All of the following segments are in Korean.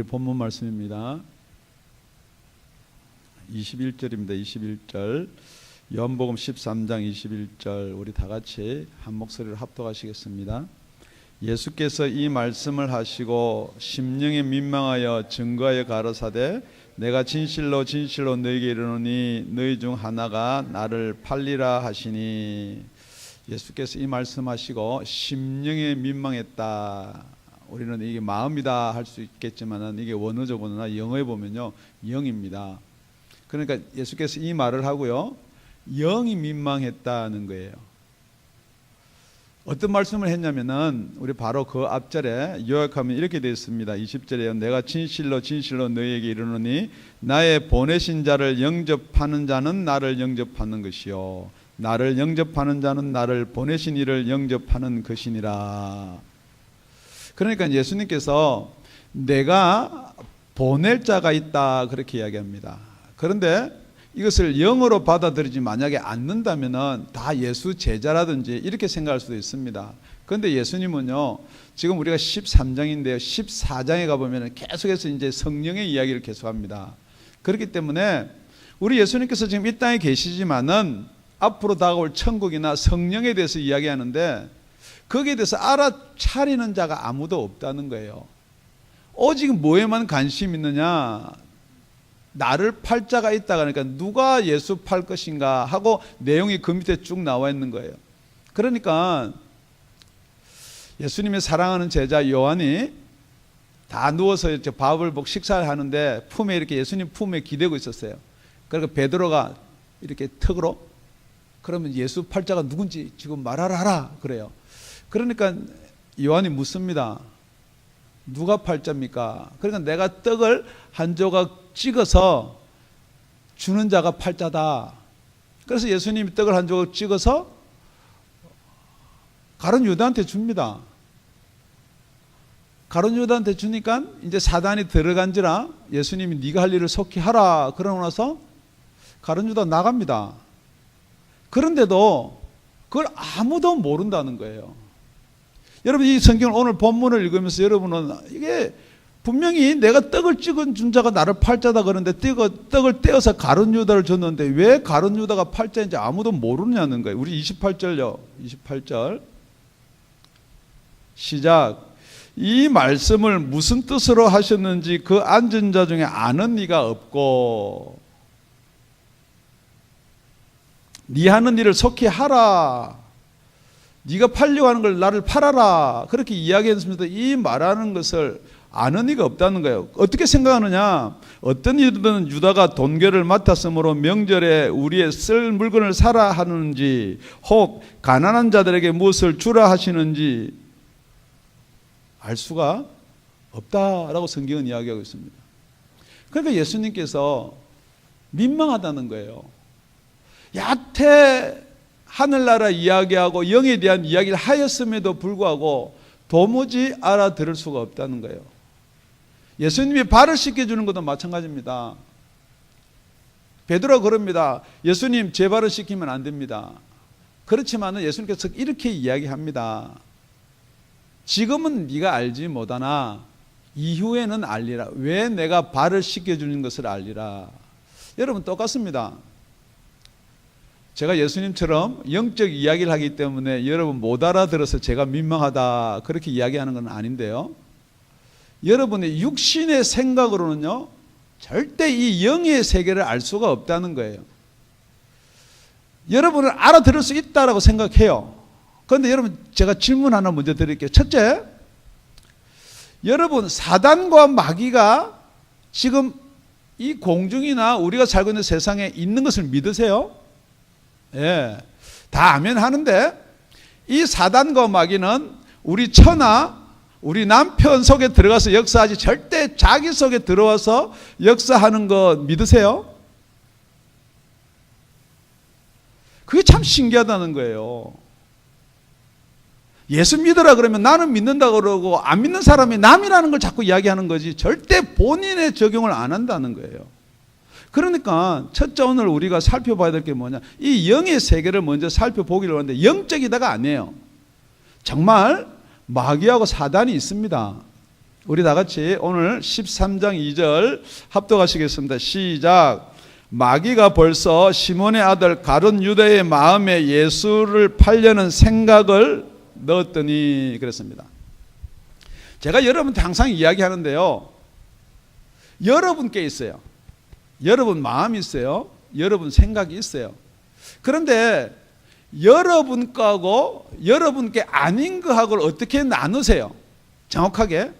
우리 본문 말씀입니다. 21절입니다. 21절. 요한복음 13장 21절. 우리 다 같이 한 목소리로 합독하시겠습니다. 예수께서 이 말씀을 하시고 심령에 민망하여 증거하여 가라사대 내가 진실로 진실로 너희에게 이르노니 너희 중 하나가 나를 팔리라 하시니. 예수께서 이 말씀하시고 심령에 민망했다. 우리는 이게 마음이다 할 수 있겠지만 이게 원어적으로나 영어에 보면요 영입니다. 그러니까 예수께서 이 말을 하고요 영이 민망했다는 거예요. 어떤 말씀을 했냐면은 우리 바로 그 앞절에 요약하면 이렇게 되어 있습니다. 20절에요. 내가 진실로 진실로 너희에게 이르노니 나의 보내신 자를 영접하는 자는 나를 영접하는 것이요 나를 영접하는 자는 나를 보내신 이를 영접하는 것이니라. 그러니까 예수님께서 내가 보낼 자가 있다 그렇게 이야기합니다. 그런데 이것을 영어로 받아들이지 만약에 않는다면 다 예수 제자라든지 이렇게 생각할 수도 있습니다. 그런데 예수님은요 지금 우리가 13장인데요 14장에 가보면 계속해서 이제 성령의 이야기를 계속합니다. 그렇기 때문에 우리 예수님께서 지금 이 땅에 계시지만은 앞으로 다가올 천국이나 성령에 대해서 이야기하는데 거기에 대해서 알아차리는 자가 아무도 없다는 거예요. 오직 뭐에만 관심이 있느냐, 나를 팔 자가 있다. 그러니까 누가 예수 팔 것인가 하고 내용이 그 밑에 쭉 나와 있는 거예요. 그러니까 예수님의 사랑하는 제자 요한이 다 누워서 이렇게 밥을 먹고 식사를 하는데 품에 이렇게 예수님 품에 기대고 있었어요. 그러니까 베드로가 이렇게 턱으로 그러면 예수 팔 자가 누군지 지금 말하라 그래요. 그러니까 요한이 묻습니다. 누가 팔자입니까? 그러니까 내가 떡을 한 조각 찍어서 주는 자가 팔자다. 그래서 예수님이 떡을 한 조각 찍어서 가룟 유다한테 줍니다. 가룟 유다한테 주니까 이제 사단이 들어간지라 예수님이 네가 할 일을 속히 하라 그러고 나서 가룟 유다 나갑니다. 그런데도 그걸 아무도 모른다는 거예요. 여러분 이 성경을 오늘 본문을 읽으면서 여러분은 이게 분명히 내가 떡을 찍은 준 자가 나를 팔자다 그러는데 떡을 떼어서 가룟 유다를 줬는데 왜 가룟 유다가 팔자인지 아무도 모르냐는 거예요. 우리 28절요. 28절 시작. 이 말씀을 무슨 뜻으로 하셨는지 그 앉은 자 중에 아는 이가 없고 네 하는 일을 속히 하라. 네가 팔려고 하는 걸 나를 팔아라. 그렇게 이야기했습니다. 이 말하는 것을 아는 이가 없다는 거예요. 어떻게 생각하느냐? 어떤 이들은 유다가 돈결을 맡았으므로 명절에 우리의 쓸 물건을 사라 하는지 혹 가난한 자들에게 무엇을 주라 하시는지 알 수가 없다라고 성경은 이야기하고 있습니다. 그러니까 예수님께서 민망하다는 거예요. 야태 하늘나라 이야기하고 영에 대한 이야기를 하였음에도 불구하고 도무지 알아들을 수가 없다는 거예요. 예수님이 발을 씻겨주는 것도 마찬가지입니다. 베드로가 그럽니다. 예수님 제 발을 씻기면 안 됩니다. 그렇지만 예수님께서 이렇게 이야기합니다. 지금은 네가 알지 못하나 이후에는 알리라. 왜 내가 발을 씻겨주는 것을 알리라. 여러분 똑같습니다. 제가 예수님처럼 영적 이야기를 하기 때문에 여러분 못 알아들어서 제가 민망하다 그렇게 이야기하는 건 아닌데요. 여러분의 육신의 생각으로는요 절대 이 영의 세계를 알 수가 없다는 거예요. 여러분은 알아들을 수 있다라고 생각해요. 그런데 여러분 제가 질문 하나 먼저 드릴게요. 첫째, 여러분 사단과 마귀가 지금 이 공중이나 우리가 살고 있는 세상에 있는 것을 믿으세요? 예, 다 아멘 하는데 이 사단과 마귀는 우리 처나 우리 남편 속에 들어가서 역사하지 절대 자기 속에 들어와서 역사하는 거 믿으세요? 그게 참 신기하다는 거예요. 예수 믿으라 그러면 나는 믿는다 그러고 안 믿는 사람이 남이라는 걸 자꾸 이야기하는 거지 절대 본인의 적용을 안 한다는 거예요. 그러니까 첫째 오늘 우리가 살펴봐야 될 게 뭐냐, 이 영의 세계를 먼저 살펴보기로 하는데 영적이다가 아니에요. 정말 마귀하고 사단이 있습니다. 우리 다 같이 오늘 13장 2절 합독하시겠습니다. 시작. 마귀가 벌써 시몬의 아들 가룟 유다의 마음에 예수를 팔려는 생각을 넣었더니 그랬습니다. 제가 여러분한테 항상 이야기하는데요, 여러분께 있어요. 여러분 마음이 있어요. 여러분 생각이 있어요. 그런데 여러분 거하고 여러분께 아닌 거하고를 어떻게 나누세요? 정확하게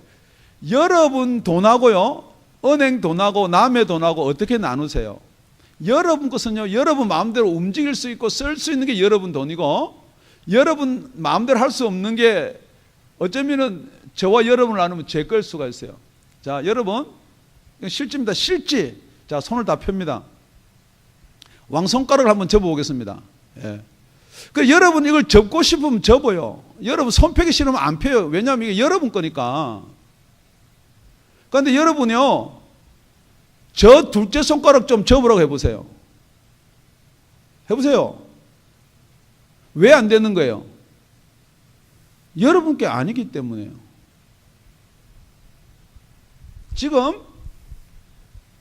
여러분 돈하고요, 은행 돈하고 남의 돈하고 어떻게 나누세요? 여러분 것은요, 여러분 마음대로 움직일 수 있고 쓸 수 있는 게 여러분 돈이고, 여러분 마음대로 할 수 없는 게 어쩌면은 저와 여러분을 나누면 제 거일 수가 있어요. 자, 여러분, 실지입니다. 실지. 자, 손을 다 펴니다. 왕손가락을 한번 접어보겠습니다. 예. 그 여러분 이걸 접고 싶으면 접어요. 여러분 손 펴기 싫으면 안 펴요. 왜냐하면 이게 여러분 거니까. 그런데 여러분이요, 저 둘째 손가락 좀 접으라고 해보세요. 해보세요. 왜 안 되는 거예요? 여러분께 아니기 때문에요. 지금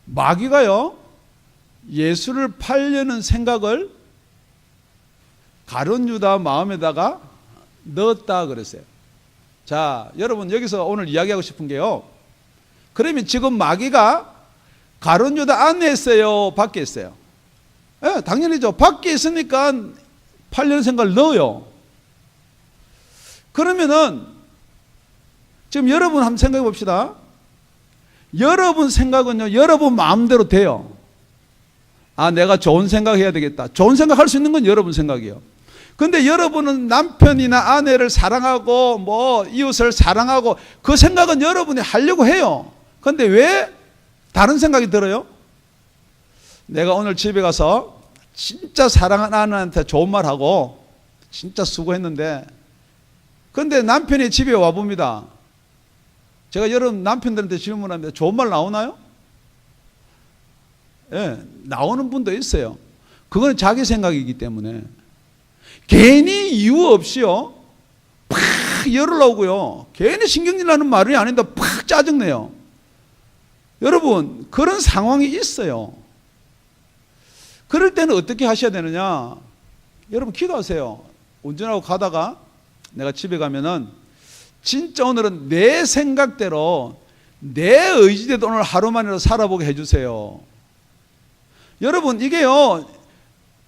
마귀가요, 예수를 팔려는 생각을 가룟 유다 마음에다가 넣었다 그랬어요. 자, 여러분 여기서 오늘 이야기하고 싶은 게요, 그러면 지금 마귀가 가룟 유다 안에 있어요, 밖에 있어요? 예, 당연히죠. 밖에 있으니까 팔려는 생각을 넣어요. 그러면은 지금 여러분 한번 생각해 봅시다. 여러분 생각은요, 여러분 마음대로 돼요. 아, 내가 좋은 생각 해야 되겠다. 좋은 생각 할 수 있는 건 여러분 생각이에요. 근데 여러분은 남편이나 아내를 사랑하고 뭐 이웃을 사랑하고 그 생각은 여러분이 하려고 해요. 근데 왜 다른 생각이 들어요? 내가 오늘 집에 가서 진짜 사랑하는 아내한테 좋은 말 하고 진짜 수고했는데, 근데 남편이 집에 와봅니다. 제가 여러분 남편들한테 질문합니다. 좋은 말 나오나요? 예, 나오는 분도 있어요. 그건 자기 생각이기 때문에. 괜히 이유 없이요, 팍 열을 나오고요, 괜히 신경질 나는 말이 아닌데 팍 짜증내요. 여러분, 그런 상황이 있어요. 그럴 때는 어떻게 하셔야 되느냐? 여러분 기도하세요. 운전하고 가다가 내가 집에 가면은 진짜 오늘은 내 생각대로 내 의지대로 오늘 하루만이라도 살아보게 해주세요. 여러분 이게요,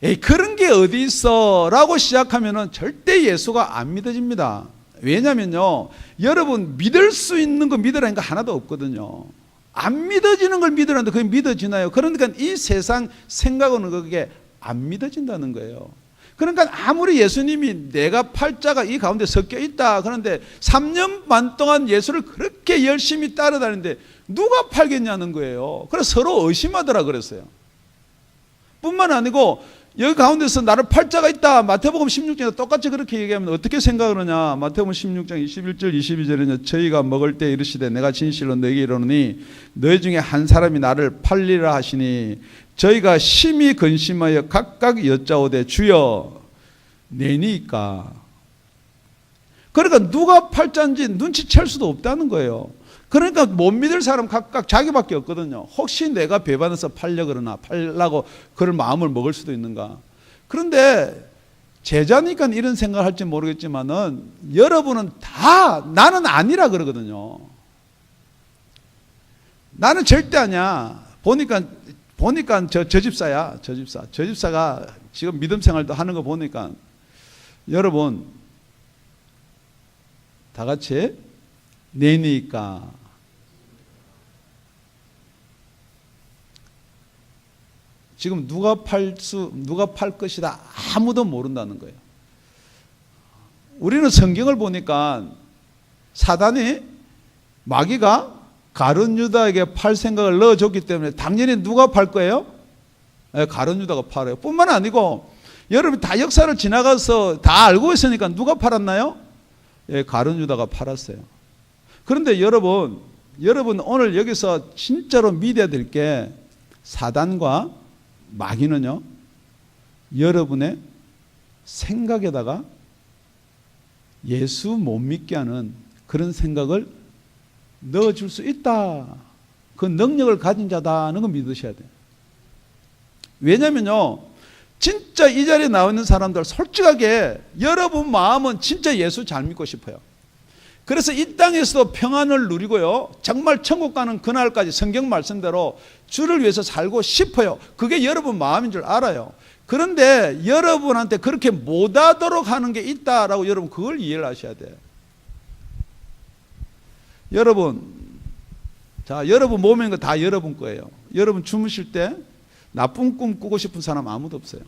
에이 그런 게 어디 있어 라고 시작하면은 절대 예수가 안 믿어집니다. 왜냐면요, 여러분 믿을 수 있는 거 믿으라는 거 하나도 없거든요. 안 믿어지는 걸 믿으라는데 그게 믿어지나요? 그러니까 이 세상 생각은 그게 안 믿어진다는 거예요. 그러니까 아무리 예수님이 내가 팔자가 이 가운데 섞여 있다 그런데 3년 반 동안 예수를 그렇게 열심히 따라다니는데 누가 팔겠냐는 거예요. 그래서 서로 의심하더라 그랬어요. 뿐만 아니고 여기 가운데서 나를 팔자가 있다, 마태복음 16장에 똑같이 그렇게 얘기하면 어떻게 생각을 하냐? 마태복음 16장 21절 22절에는 저희가 먹을 때 이르시되 내가 진실로 너에게 이르노니 너희 중에 한 사람이 나를 팔리라 하시니 저희가 심히 근심하여 각각 여짜오되 주여 내니까. 그러니까 누가 팔자인지 눈치챌 수도 없다는 거예요. 그러니까 못 믿을 사람 각각 자기밖에 없거든요. 혹시 내가 배반해서 팔려 그러나, 팔라고 그럴 마음을 먹을 수도 있는가. 그런데 제자니까 이런 생각을 할지 모르겠지만은 여러분은 다 나는 아니라 그러거든요. 나는 절대 아니야. 보니까 저 집사야. 저 집사가 지금 믿음 생활도 하는 거 보니까 여러분 다 같이 내니까. 지금 누가 팔 것이다 아무도 모른다는 거예요. 우리는 성경을 보니까 사단이, 마귀가 가룟 유다에게 팔 생각을 넣어줬기 때문에 당연히 누가 팔 거예요? 가룟 유다가 팔아요. 뿐만 아니고 여러분 다 역사를 지나가서 다 알고 있으니까 누가 팔았나요? 가룟 유다가 팔았어요. 그런데 여러분 오늘 여기서 진짜로 믿어야 될 게, 사단과 마귀는요, 여러분의 생각에다가 예수 못 믿게 하는 그런 생각을 넣어줄 수 있다. 그 능력을 가진 자다는 걸 믿으셔야 돼요. 왜냐면요, 진짜 이 자리에 나와 있는 사람들 솔직하게 여러분 마음은 진짜 예수 잘 믿고 싶어요. 그래서 이 땅에서도 평안을 누리고요, 정말 천국 가는 그날까지 성경 말씀대로 주를 위해서 살고 싶어요. 그게 여러분 마음인 줄 알아요. 그런데 여러분한테 그렇게 못하도록 하는 게 있다라고 여러분 그걸 이해를 하셔야 돼요. 여러분, 자, 여러분 몸에 있는 거 다 여러분 거예요. 여러분 주무실 때 나쁜 꿈 꾸고 싶은 사람 아무도 없어요.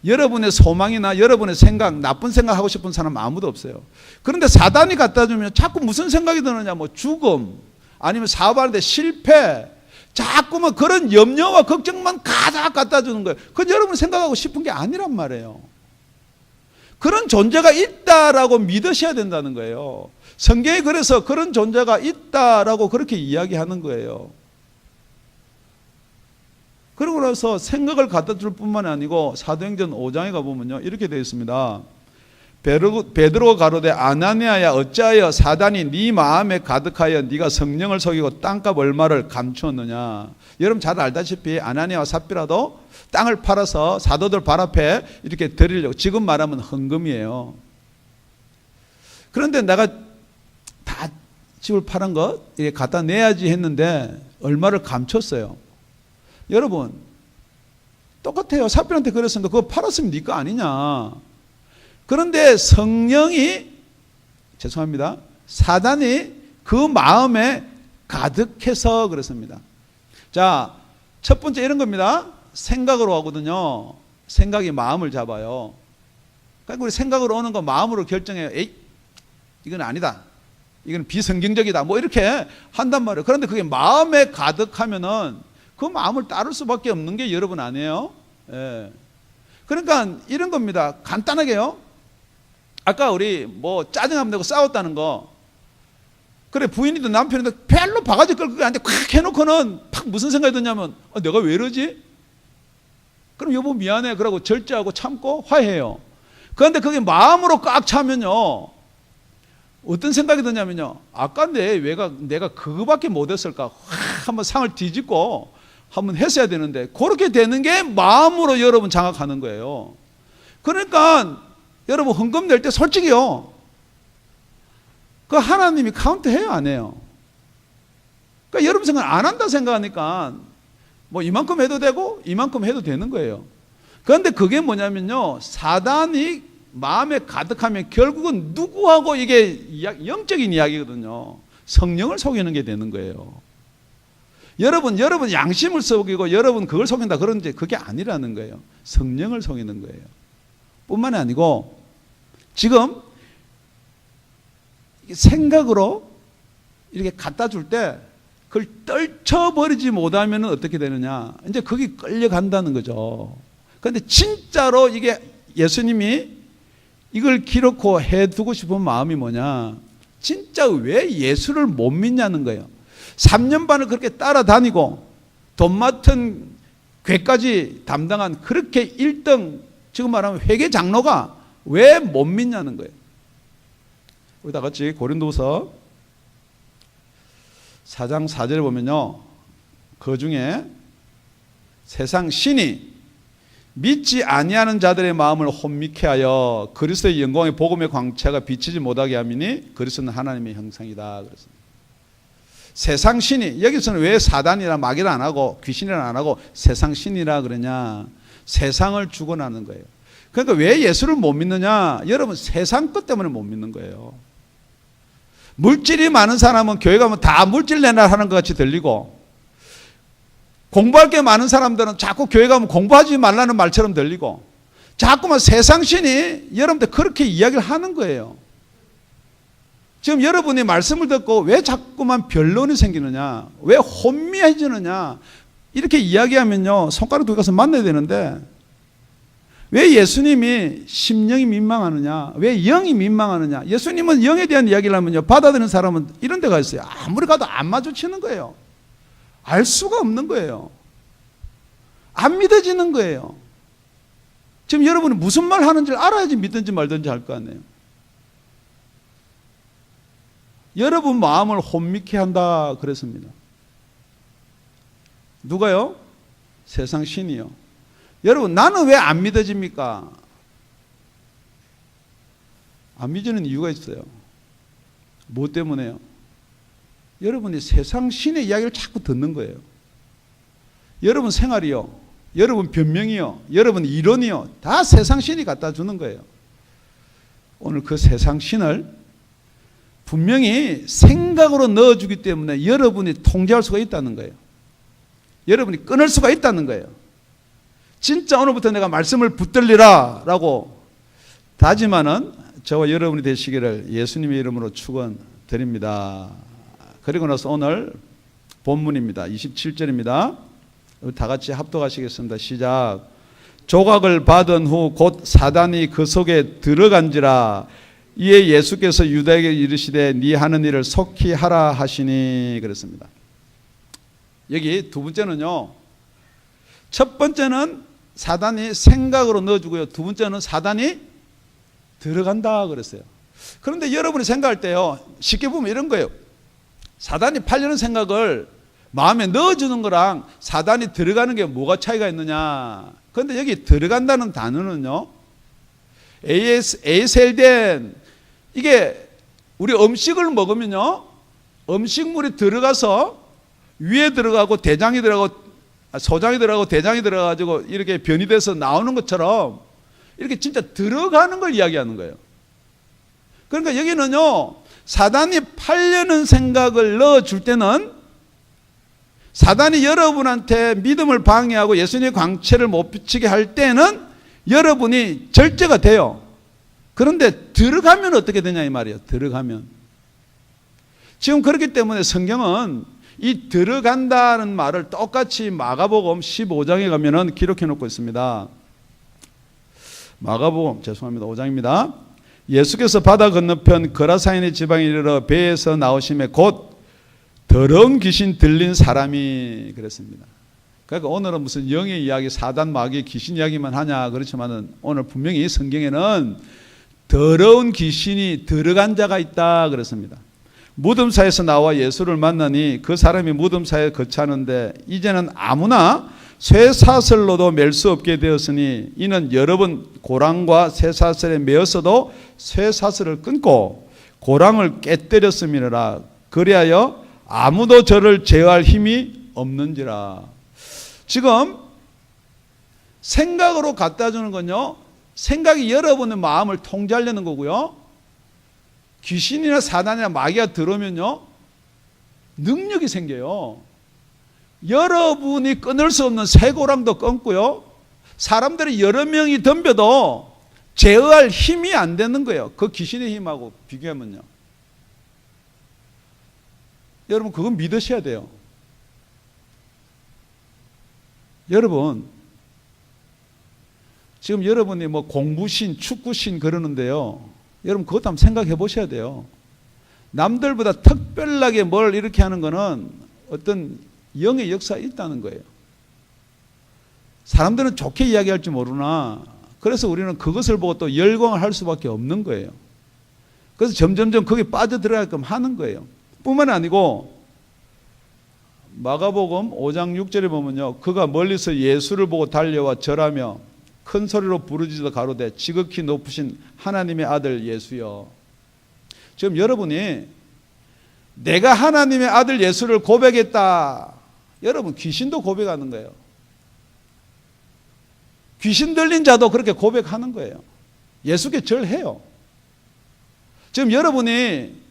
여러분의 소망이나 여러분의 생각, 나쁜 생각하고 싶은 사람 아무도 없어요. 그런데 사단이 갖다 주면 자꾸 무슨 생각이 드느냐, 뭐 죽음, 아니면 사업하는데 실패, 자꾸만 그런 염려와 걱정만 가득 갖다 주는 거예요. 그건 여러분 생각하고 싶은 게 아니란 말이에요. 그런 존재가 있다라고 믿으셔야 된다는 거예요. 성경이 그래서 그런 존재가 있다라고 그렇게 이야기하는 거예요. 그러고 나서 생각을 갖다 줄 뿐만 아니고 사도행전 5장에 가보면요, 이렇게 되어 있습니다. 베드로가 가로되 아나니아야 어찌하여 사단이 네 마음에 가득하여 네가 성령을 속이고 땅값 얼마를 감추었느냐. 여러분 잘 알다시피 아나니아와 삽비라도 땅을 팔아서 사도들 발 앞에 이렇게 드리려고, 지금 말하면 헌금이에요. 그런데 내가 다 집을 팔은 것 이게 갖다 내야지 했는데 얼마를 감췄어요. 여러분 똑같아요. 삽비한테 그랬으니까 그거 팔았으면 네 거 아니냐. 그런데 성령이, 죄송합니다, 사단이 그 마음에 가득해서 그렇습니다. 자, 첫 번째 이런 겁니다. 생각으로 하거든요. 생각이 마음을 잡아요. 그러니까 우리 생각으로 오는 거 마음으로 결정해요. 에이, 이건 아니다, 이건 비성경적이다, 뭐 이렇게 한단 말이에요. 그런데 그게 마음에 가득하면은 그 마음을 따를 수밖에 없는 게 여러분 아니에요? 예. 그러니까 이런 겁니다. 간단하게요. 아까 우리 뭐 짜증하면 되고 싸웠다는 거, 그래 부인이든 남편이든 별로 바가지 끌고 한테 콱 해놓고는 팍 무슨 생각이 드냐면 내가 왜 이러지? 그럼 여보 미안해 그러고 절제하고 참고 화해해요. 그런데 그게 마음으로 꽉 차면요, 어떤 생각이 드냐면요, 아까 내가 그거밖에 못했을까, 확 한번 상을 뒤집고 한번 했어야 되는데, 그렇게 되는 게 마음으로 여러분 장악하는 거예요. 그러니까 여러분 헌금 낼 때 솔직히요, 그 하나님이 카운트해요 안 해요? 그러니까 여러분 생각 안 한다 생각하니까 뭐 이만큼 해도 되고 이만큼 해도 되는 거예요. 그런데 그게 뭐냐면요, 사단이 마음에 가득하면 결국은 누구하고 이게 영적인 이야기거든요. 성령을 속이는 게 되는 거예요. 여러분 양심을 속이고 여러분 그걸 속인다 그런데 그게 아니라는 거예요. 성령을 속이는 거예요. 뿐만 아니고 지금 생각으로 이렇게 갖다 줄 때 그걸 떨쳐버리지 못하면 어떻게 되느냐, 이제 거기 끌려간다는 거죠. 그런데 진짜로 이게 예수님이 이걸 기록고 해두고 싶은 마음이 뭐냐, 진짜 왜 예수를 못 믿냐는 거예요. 3년 반을 그렇게 따라다니고 돈 맡은 괴까지 담당한 그렇게 1등, 지금 말하면 회계 장로가 왜 못 믿냐는 거예요. 우리 다 같이 고린도서 4장 4절에 보면요, 그 중에 세상 신이 믿지 아니하는 자들의 마음을 혼미케 하여 그리스도의 영광의 복음의 광채가 비치지 못하게 하미니 그리스도는 하나님의 형상이다 그랬습니다. 세상 신이, 여기서는 왜 사단이라 마귀라 안 하고 귀신이라 안 하고 세상 신이라 그러냐, 세상을 주관하는 거예요. 그러니까 왜 예수를 못 믿느냐, 여러분 세상 것 때문에 못 믿는 거예요. 물질이 많은 사람은 교회 가면 다 물질 내놔 하는 것 같이 들리고, 공부할 게 많은 사람들은 자꾸 교회 가면 공부하지 말라는 말처럼 들리고, 자꾸만 세상신이 여러분들 그렇게 이야기를 하는 거예요. 지금 여러분이 말씀을 듣고 왜 자꾸만 변론이 생기느냐, 왜 혼미해지느냐 이렇게 이야기하면요, 손가락 두고 가서 만나야 되는데, 왜 예수님이 심령이 민망하느냐, 왜 영이 민망하느냐. 예수님은 영에 대한 이야기를 하면요, 받아들이는 사람은 이런 데가 있어요. 아무리 가도 안 마주치는 거예요. 알 수가 없는 거예요. 안 믿어지는 거예요. 지금 여러분이 무슨 말 하는지 알아야지 믿든지 말든지 할 거 아니에요. 여러분 마음을 혼미케 한다 그랬습니다. 누가요? 세상 신이요. 여러분, 나는 왜 안 믿어집니까? 안 믿는 이유가 있어요. 뭐 때문에요? 여러분이 세상 신의 이야기를 자꾸 듣는 거예요. 여러분 생활이요, 여러분 변명이요, 여러분 이론이요, 다 세상 신이 갖다 주는 거예요. 오늘 그 세상 신을 분명히 생각으로 넣어주기 때문에 여러분이 통제할 수가 있다는 거예요. 여러분이 끊을 수가 있다는 거예요. 진짜 오늘부터 내가 말씀을 붙들리라 라고 다짐하는 저와 여러분이 되시기를 예수님의 이름으로 축원드립니다. 그리고 나서 오늘 본문입니다. 27절입니다. 다 같이 합독하시겠습니다. 시작. 조각을 받은 후 곧 사단이 그 속에 들어간지라. 이에 예수께서 유다에게 이르시되 네 하는 일을 속히 하라 하시니 그랬습니다. 여기 두 번째는요, 첫 번째는 사단이 생각으로 넣어주고요, 두 번째는 사단이 들어간다 그랬어요. 그런데 여러분이 생각할 때요, 쉽게 보면 이런 거예요. 사단이 팔려는 생각을 마음에 넣어주는 거랑 사단이 들어가는 게 뭐가 차이가 있느냐. 그런데 여기 들어간다는 단어는요, 에이셀덴, 이게 우리 음식을 먹으면요, 음식물이 들어가서 위에 들어가고 대장이 들어가고 소장이 들어가고 대장이 들어가가지고 이렇게 변이 돼서 나오는 것처럼 이렇게 진짜 들어가는 걸 이야기하는 거예요. 그러니까 여기는요, 사단이 팔려는 생각을 넣어줄 때는 사단이 여러분한테 믿음을 방해하고 예수님의 광채를 못 비치게 할 때는 여러분이 절제가 돼요. 그런데 들어가면 어떻게 되냐 이 말이에요. 들어가면. 지금 그렇기 때문에 성경은 이 들어간다는 말을 똑같이 마가복음 15장에 가면은 기록해 놓고 있습니다. 마가복음 5장입니다. 예수께서 바다 건너편 거라사인의 지방에 이르러 배에서 나오심에 곧 더러운 귀신 들린 사람이 그랬습니다. 그러니까 오늘은 무슨 영의 이야기, 사단 마귀 귀신 이야기만 하냐 그렇지만은 오늘 분명히 성경에는 더러운 귀신이 들어간 자가 있다 그랬습니다. 무덤사에서 나와 예수를 만나니 그 사람이 무덤사에 거처하는데 이제는 아무나 쇠사슬로도 맬 수 없게 되었으니 이는 여러 번 고랑과 쇠사슬에 매었어도 쇠사슬을 끊고 고랑을 깨뜨렸음이라. 그리하여 아무도 저를 제어할 힘이 없는지라. 지금 생각으로 갖다 주는 건요, 생각이 여러분의 마음을 통제하려는 거고요, 귀신이나 사단이나 마귀가 들어오면요, 능력이 생겨요. 여러분이 끊을 수 없는 쇠고랑도 끊고요, 사람들이 여러 명이 덤벼도 제어할 힘이 안 되는 거예요. 그 귀신의 힘하고 비교하면요. 여러분 그건 믿으셔야 돼요. 여러분 지금 여러분이 뭐 공부신, 축구신 그러는데요, 여러분 그것도 한번 생각해 보셔야 돼요. 남들보다 특별하게 뭘 이렇게 하는 거는 어떤 영의 역사가 있다는 거예요. 사람들은 좋게 이야기할지 모르나 그래서 우리는 그것을 보고 또 열광을 할 수밖에 없는 거예요. 그래서 점점점 거기에 빠져들어가게끔 하는 거예요. 뿐만 아니고 마가복음 5장 6절에 보면요, 그가 멀리서 예수를 보고 달려와 절하며 큰 소리로 부르짖어 가로되 지극히 높으신 하나님의 아들 예수여. 지금 여러분이 내가 하나님의 아들 예수를 고백했다, 여러분 귀신도 고백하는 거예요. 귀신 들린 자도 그렇게 고백하는 거예요. 예수께 절해요. 지금 여러분이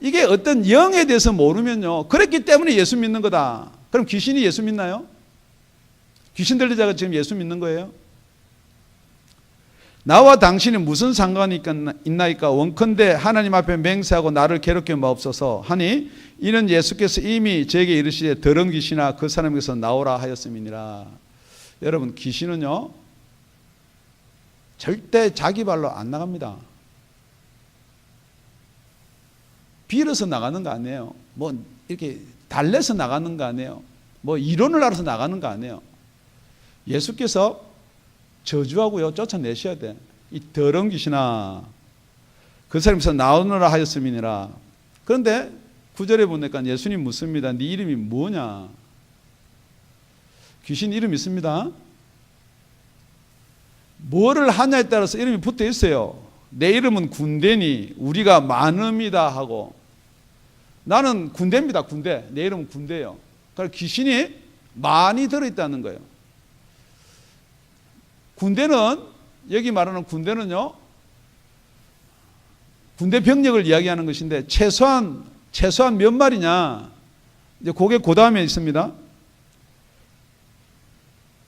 이게 어떤 영에 대해서 모르면요, 그랬기 때문에 예수 믿는 거다. 그럼 귀신이 예수 믿나요? 귀신 들린 자가 지금 예수 믿는 거예요? 나와 당신이 무슨 상관이 있나이까? 원컨대 하나님 앞에 맹세하고 나를 괴롭게 마옵소서 하니 이는 예수께서 이미 저에게 이르시되 더러운 귀신아 그 사람에게서 나오라 하였음이니라. 여러분 귀신은요 절대 자기 발로 안 나갑니다. 빌어서 나가는 거 아니에요. 뭐 이렇게 달래서 나가는 거 아니에요. 뭐 이론을 알아서 나가는 거 아니에요. 예수께서 저주하고요 쫓아내셔야 돼. 이 더러운 귀신아 그 사람에서 나오느라 하였음이니라. 그런데 9절에 보니까 예수님 묻습니다. 네 이름이 뭐냐? 귀신 이름 있습니다. 뭐를 하냐에 따라서 이름이 붙어 있어요. 내 이름은 군대니 우리가 많음이다 하고, 나는 군대입니다. 군대. 내 이름은 군대예요. 그러니까 귀신이 많이 들어있다는 거예요. 군대는, 여기 말하는 군대는요, 군대 병력을 이야기하는 것인데 최소한 몇 마리냐, 이제 그게 그 다음에 있습니다.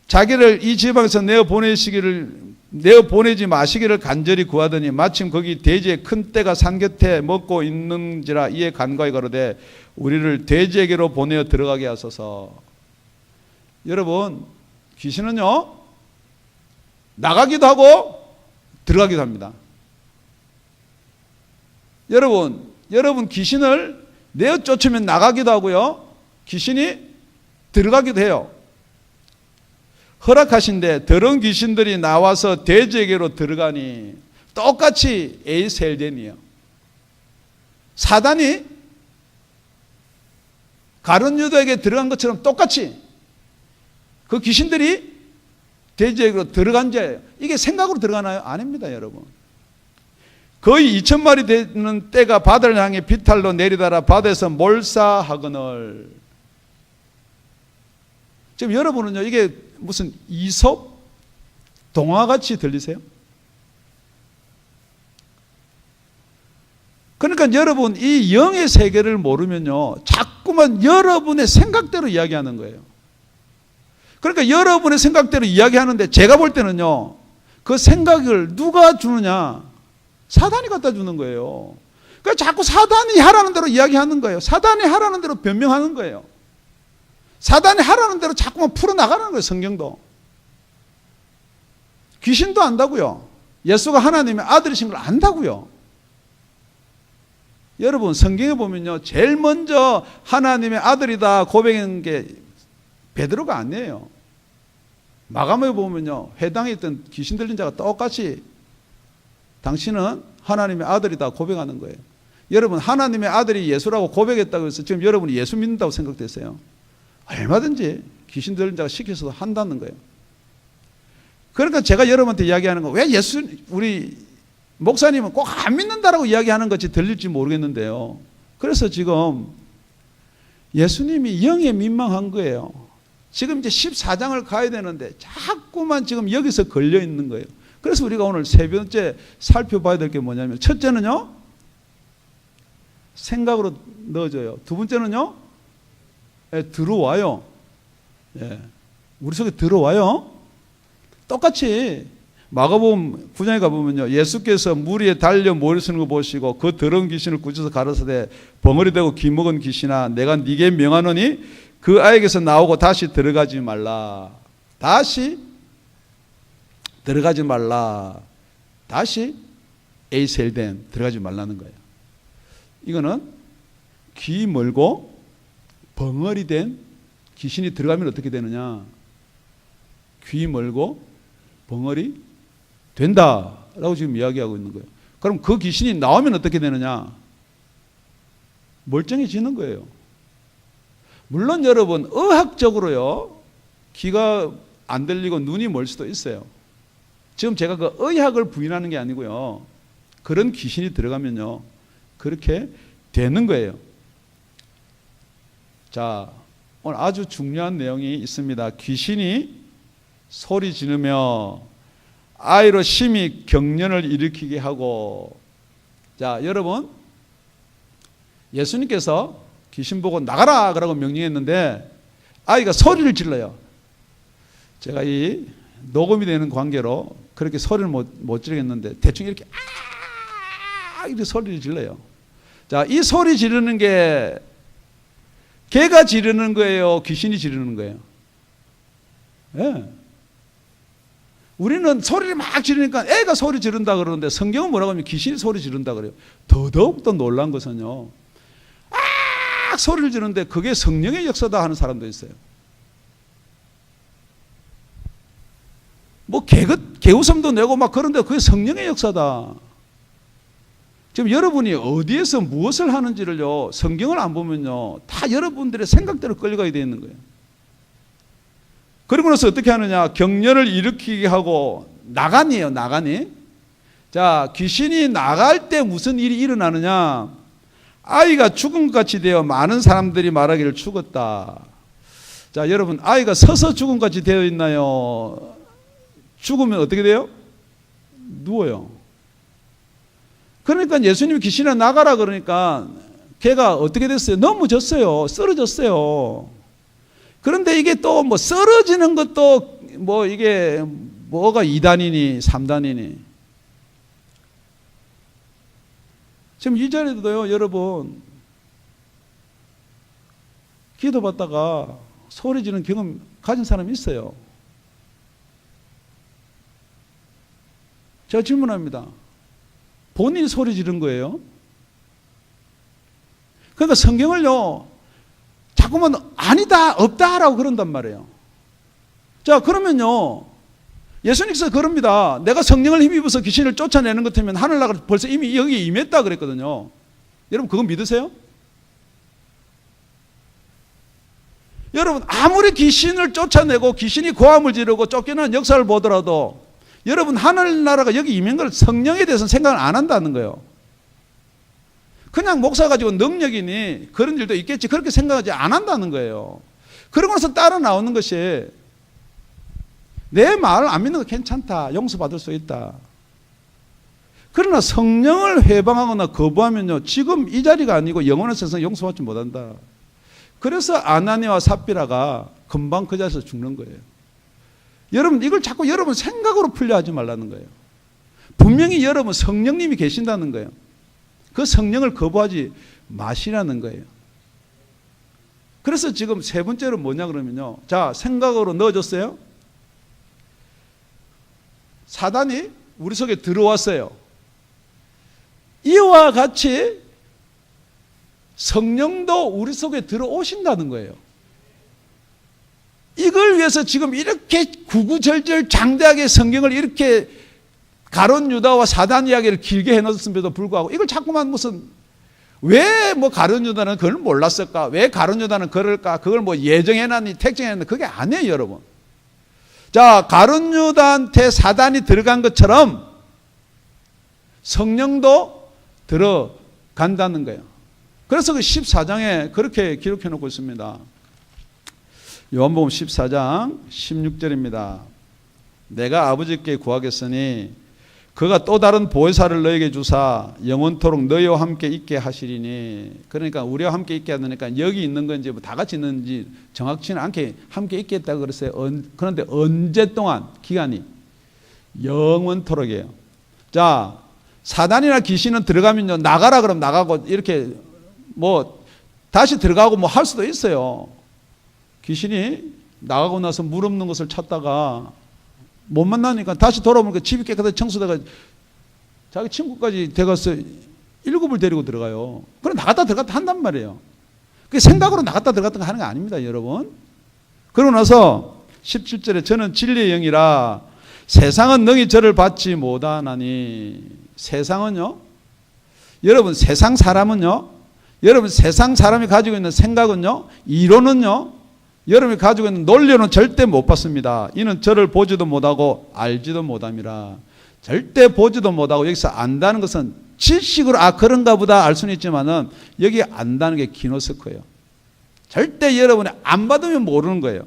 자기를 이 지방에서 내어보내지 마시기를 간절히 구하더니 마침 거기 돼지의 큰 떼가 산 곁에 먹고 있는지라 이에 간과히 가로되 우리를 돼지에게로 보내어 들어가게 하소서. 여러분, 귀신은요 나가기도 하고 들어가기도 합니다. 여러분 귀신을 내어 쫓으면 나가기도 하고요, 귀신이 들어가기도 해요. 허락하신데 더러운 귀신들이 나와서 돼지에게로 들어가니, 똑같이 에이셀덴이에요. 사단이 가룟 유다에게 들어간 것처럼 똑같이 그 귀신들이 돼지에게로 들어간 자예요. 이게 생각으로 들어가나요? 아닙니다, 여러분. 거의 2,000마리 되는 떼가 바다를 향해 비탈로 내리다라 바다에서 몰사하거늘. 지금 여러분은요, 이게 무슨 이솝 동화같이 들리세요? 그러니까 여러분, 이 영의 세계를 모르면요 자꾸만 여러분의 생각대로 이야기하는 거예요. 그러니까 여러분의 생각대로 이야기하는데 제가 볼 때는요, 그 생각을 누가 주느냐? 사단이 갖다 주는 거예요. 그러니까 자꾸 사단이 하라는 대로 이야기하는 거예요. 사단이 하라는 대로 변명하는 거예요. 사단이 하라는 대로 자꾸만 풀어나가는 거예요. 성경도. 귀신도 안다고요. 예수가 하나님의 아들이신 걸 안다고요. 여러분, 성경에 보면요, 제일 먼저 하나님의 아들이다 고백한 게 베드로가 아니에요. 마감에 보면요, 회당에 있던 귀신 들린 자가 똑같이 당신은 하나님의 아들이다 고백하는 거예요. 여러분, 하나님의 아들이 예수라고 고백했다고 해서 지금 여러분이 예수 믿는다고 생각되세요? 얼마든지 귀신 들린 자가 시켜서도 한다는 거예요. 그러니까 제가 여러분한테 이야기하는 거, 왜 우리 목사님은 꼭 안 믿는다라고 이야기하는 것이 들릴지 모르겠는데요, 그래서 지금 예수님이 영에 민망한 거예요. 지금 이제 14장을 가야 되는데 자꾸만 지금 여기서 걸려 있는 거예요. 그래서 우리가 오늘 세 번째 살펴봐야 될 게 뭐냐면, 첫째는요, 생각으로 넣어줘요. 두 번째는요, 들어와요. 예, 우리 속에 들어와요. 똑같이 마가복음 9장에 가보면요, 예수께서 물 위에 달려 머리 쓰는 거 보시고 그 더러운 귀신을 꾸짖어서 가라사대 벙어리 되고 기먹은 귀신아, 내가 네게 명하노니 그 아이에게서 나오고 다시 들어가지 말라. 다시 들어가지 말라. 다시 에이셀덴, 들어가지 말라는 거예요. 이거는 귀 멀고 벙어리 된 귀신이 들어가면 어떻게 되느냐? 귀 멀고 벙어리 된다라고 지금 이야기하고 있는 거예요. 그럼 그 귀신이 나오면 어떻게 되느냐? 멀쩡해지는 거예요. 물론 여러분, 의학적으로요, 귀가 안 들리고 눈이 멀 수도 있어요. 지금 제가 그 의학을 부인하는 게 아니고요, 그런 귀신이 들어가면요 그렇게 되는 거예요. 자, 오늘 아주 중요한 내용이 있습니다. 귀신이 소리 지르며 아이로 심히 경련을 일으키게 하고. 자, 여러분, 예수님께서 귀신 보고 나가라 그러고 명령했는데 아이가 소리를 질러요. 제가 이 녹음이 되는 관계로 그렇게 소리를 못 지르겠는데 대충 이렇게 이렇게 소리를 질러요. 자, 이 소리 지르는 게 개가 지르는 거예요, 귀신이 지르는 거예요? 예. 우리는 소리를 막 지르니까 애가 소리 지른다 그러는데 성경은 뭐라고 하면 귀신이 소리 지른다 그래요. 더더욱 더 놀란 것은요, 소리를 지르는데 그게 성령의 역사다 하는 사람도 있어요. 뭐 개웃음도 내고 막 그런데 그게 성령의 역사다. 지금 여러분이 어디에서 무엇을 하는지를요, 성경을 안 보면요, 다 여러분들의 생각대로 끌려가게 되어 있는 거예요. 그리고 나서 어떻게 하느냐, 경련을 일으키게 하고, 나간이에요, 나간이. 자, 귀신이 나갈 때 무슨 일이 일어나느냐, 아이가 죽은 것 같이 되어 많은 사람들이 말하기를 죽었다. 자, 여러분, 아이가 서서 죽은 것 같이 되어 있나요? 죽으면 어떻게 돼요? 누워요. 그러니까 예수님이 귀신아 나가라 그러니까 걔가 어떻게 됐어요? 넘어졌어요. 쓰러졌어요. 그런데 이게 또 뭐 쓰러지는 것도 뭐 이게 뭐가 2단이니 3단이니. 지금 이 자리에도요, 여러분, 기도 받다가 소리 지르는 경험 가진 사람이 있어요. 제가 질문합니다. 본인이 소리 지른 거예요? 그러니까 성경을요, 자꾸만 아니다, 없다라고 그런단 말이에요. 자, 그러면요, 예수님께서 그럽니다. 내가 성령을 힘입어서 귀신을 쫓아내는 것 같으면 하늘나라 벌써 이미 여기에 임했다 그랬거든요. 여러분, 그거 믿으세요? 여러분, 아무리 귀신을 쫓아내고 귀신이 고함을 지르고 쫓겨나는 역사를 보더라도 여러분, 하늘나라가 여기 임한 걸 성령에 대해서는 생각을 안 한다는 거예요. 그냥 목사 가지고 능력이니 그런 일도 있겠지, 그렇게 생각하지 안 한다는 거예요. 그러고 나서 따라 나오는 것이 내 말을 안 믿는 거 괜찮다, 용서받을 수 있다. 그러나 성령을 회방하거나 거부하면요, 지금 이 자리가 아니고 영원한 세상 용서받지 못한다. 그래서 아나니와 삽비라가 금방 그 자리에서 죽는 거예요. 여러분, 이걸 자꾸 여러분 생각으로 풀려 하지 말라는 거예요. 분명히 여러분 성령님이 계신다는 거예요. 그 성령을 거부하지 마시라는 거예요. 그래서 지금 세 번째로 뭐냐 그러면요, 자, 생각으로 넣어줬어요. 사단이 우리 속에 들어왔어요. 이와 같이 성령도 우리 속에 들어오신다는 거예요. 이걸 위해서 지금 이렇게 구구절절 장대하게 성경을 이렇게 가룟 유다와 사단 이야기를 길게 해놓았음에도 불구하고 이걸 자꾸만 무슨 왜 뭐 가룟 유다는 그걸 몰랐을까? 왜 가룟 유다는 그럴까? 그걸 뭐 예정해놨니 택정해놨니? 그게 아니에요, 여러분. 자, 가룟 유다한테 사단이 들어간 것처럼 성령도 들어간다는 거예요. 그래서 그 14장에 그렇게 기록해 놓고 있습니다. 요한복음 14장 16절입니다. 내가 아버지께 구하겠으니 그가 또 다른 보혜사를 너에게 주사 영원토록 너희와 함께 있게 하시리니. 그러니까 우리와 함께 있게 하니까 여기 있는 건지 뭐 다 같이 있는지 정확치는 않게 함께 있게 했다고 그랬어요. 그런데 언제 동안 기간이 영원토록이에요. 자, 사단이나 귀신은 들어가면요, 나가라 그러면 나가고 이렇게 뭐 다시 들어가고 뭐 할 수도 있어요. 귀신이 나가고 나서 물 없는 것을 찾다가 못 만나니까 다시 돌아오니까 집이 깨끗하게 청소돼가 자기 친구까지 돼가서 7을 데리고 들어가요. 그럼 나갔다 들어갔다 한단 말이에요. 그게 생각으로 나갔다 들어갔다 하는 게 아닙니다, 여러분. 그러고 나서 17절에 저는 진리의 영이라 세상은 능히 저를 받지 못하나니. 세상은요, 여러분 세상 사람은요, 여러분 세상 사람이 가지고 있는 생각은요, 이론은요, 여러분이 가지고 있는 논리는 절대 못 받습니다. 이는 저를 보지도 못하고 알지도 못함이라. 절대 보지도 못하고 여기서 안다는 것은 지식으로 그런가 보다 알 수는 있지만은 여기 안다는 게 기노스코예요. 절대 여러분이 안 받으면 모르는 거예요.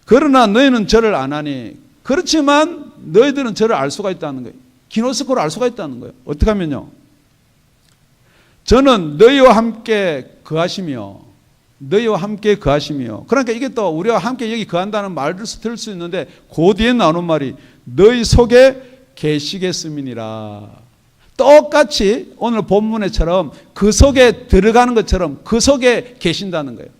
그러나 너희는 저를 안 하니. 그렇지만 너희들은 저를 알 수가 있다는 거예요. 기노스코를 알 수가 있다는 거예요. 어떻게 하면요, 저는 너희와 함께 거하시며 너희와 함께 거하시며. 그러니까 이게 또 우리와 함께 여기 거한다는 말을 들을 수 있는데 그 뒤에 나오는 말이 너희 속에 계시겠음이니라. 똑같이 오늘 본문에처럼 그 속에 들어가는 것처럼 그 속에 계신다는 거예요.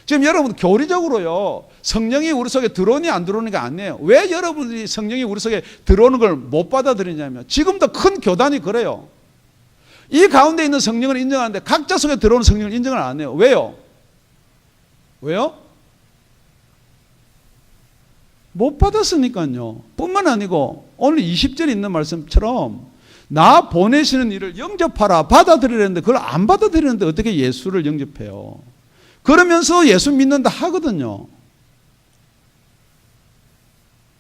지금 여러분 교리적으로요, 성령이 우리 속에 들어오니 안 들어오는 게 아니에요. 왜 여러분들이 성령이 우리 속에 들어오는 걸 못 받아들이냐면 지금도 큰 교단이 그래요. 이 가운데 있는 성령을 인정하는데 각자 속에 들어오는 성령을 인정을 안 해요. 왜요? 왜요? 못 받았으니까요. 뿐만 아니고 오늘 20절에 있는 말씀처럼 나 보내시는 일을 영접하라, 받아들이려는데 그걸 안 받아들이는데 어떻게 예수를 영접해요? 그러면서 예수 믿는다 하거든요.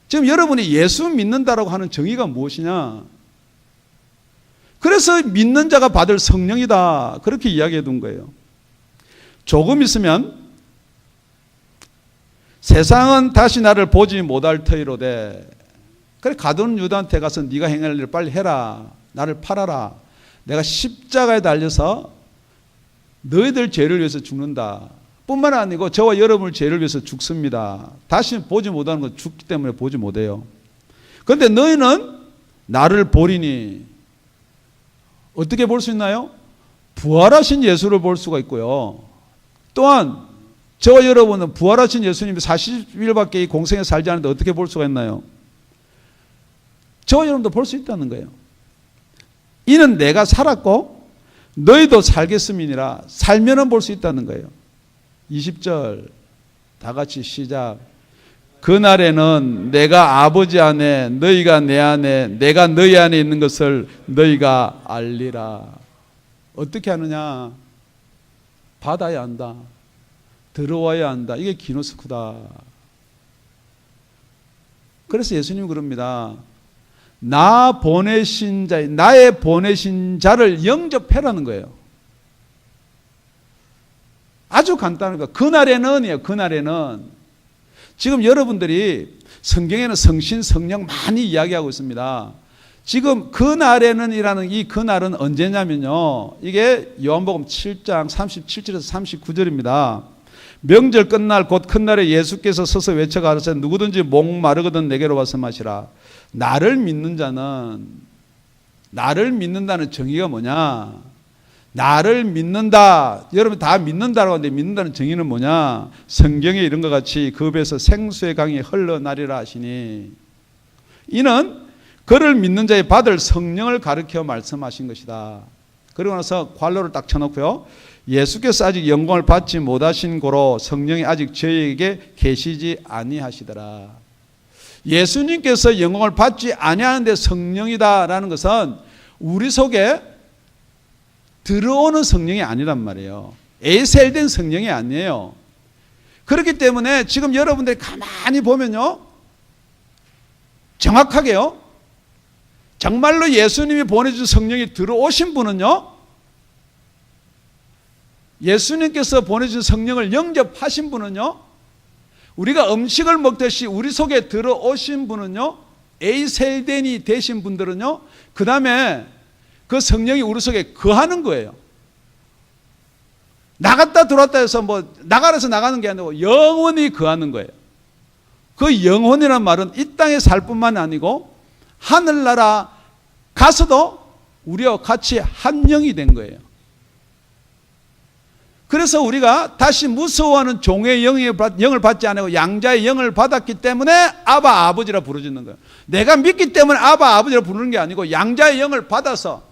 지금 여러분이 예수 믿는다라고 하는 정의가 무엇이냐? 그래서 믿는 자가 받을 성령이다, 그렇게 이야기해 둔 거예요. 조금 있으면 세상은 다시 나를 보지 못할 터이로되, 그래 가룟 유다한테 가서 네가 행할 일을 빨리 해라, 나를 팔아라, 내가 십자가에 달려서 너희들 죄를 위해서 죽는다, 뿐만 아니고 저와 여러분을 죄를 위해서 죽습니다. 다시 보지 못하는 건 죽기 때문에 보지 못해요. 그런데 너희는 나를 보리니 어떻게 볼 수 있나요? 부활하신 예수를 볼 수가 있고요. 또한 저와 여러분은 부활하신 예수님이 40일밖에 이 공생에 살지 않는데 어떻게 볼 수가 있나요? 저와 여러분도 볼 수 있다는 거예요. 이는 내가 살았고 너희도 살겠음이니라. 살면은 볼 수 있다는 거예요. 20절 다 같이 시작. 그날에는 내가 아버지 안에, 너희가 내 안에, 내가 너희 안에 있는 것을 너희가 알리라. 어떻게 하느냐? 받아야 한다, 들어와야 한다. 이게 기노스코다. 그래서 예수님은 그럽니다. 나 보내신 자, 나의 보내신 자를 영접해라는 거예요. 아주 간단합니다. 그날에는이에요. 그날에는. 지금 여러분들이 성경에는 성신, 성령 많이 이야기하고 있습니다. 지금 그날에는 이라는 이 그날은 언제냐면요, 이게 요한복음 7장 37절에서 39절입니다. 명절 끝날 곧 큰날에 예수께서 서서 외쳐 가라사대 누구든지 목마르거든 내게로 와서 마시라. 나를 믿는 자는, 나를 믿는다는 정의가 뭐냐? 나를 믿는다, 여러분 다 믿는다라고 하는데 믿는다는 정의는 뭐냐? 성경에 이런 것 같이 그 배에서 생수의 강이 흘러나리라 하시니, 이는 그를 믿는 자의 받을 성령을 가르쳐 말씀하신 것이다. 그리고 나서 괄호를 딱 쳐놓고요, 예수께서 아직 영광을 받지 못하신 고로 성령이 아직 저희에게 계시지 아니하시더라. 예수님께서 영광을 받지 아니하는데 성령이다라는 것은 우리 속에 들어오는 성령이 아니란 말이에요. 에셀된 성령이 아니에요. 그렇기 때문에 지금 여러분들이 가만히 보면요, 정확하게요, 정말로 예수님이 보내준 성령이 들어오신 분은요, 예수님께서 보내준 성령을 영접하신 분은요, 우리가 음식을 먹듯이 우리 속에 들어오신 분은요, 에이셀덴이 되신 분들은요, 그 다음에 그 성령이 우리 속에 거하는 거예요. 나갔다 들어왔다 해서 뭐 나가라서 나가는 게 아니고 영원히 거하는 거예요. 그 영혼이란 말은 이 땅에 살 뿐만 아니고 하늘나라 가서도 우리와 같이 한 영이 된 거예요. 그래서 우리가 다시 무서워하는 종의 영을 받지 않고 양자의 영을 받았기 때문에 아바 아버지라 부르짖는 거예요. 내가 믿기 때문에 아바 아버지라 부르는 게 아니고 양자의 영을 받아서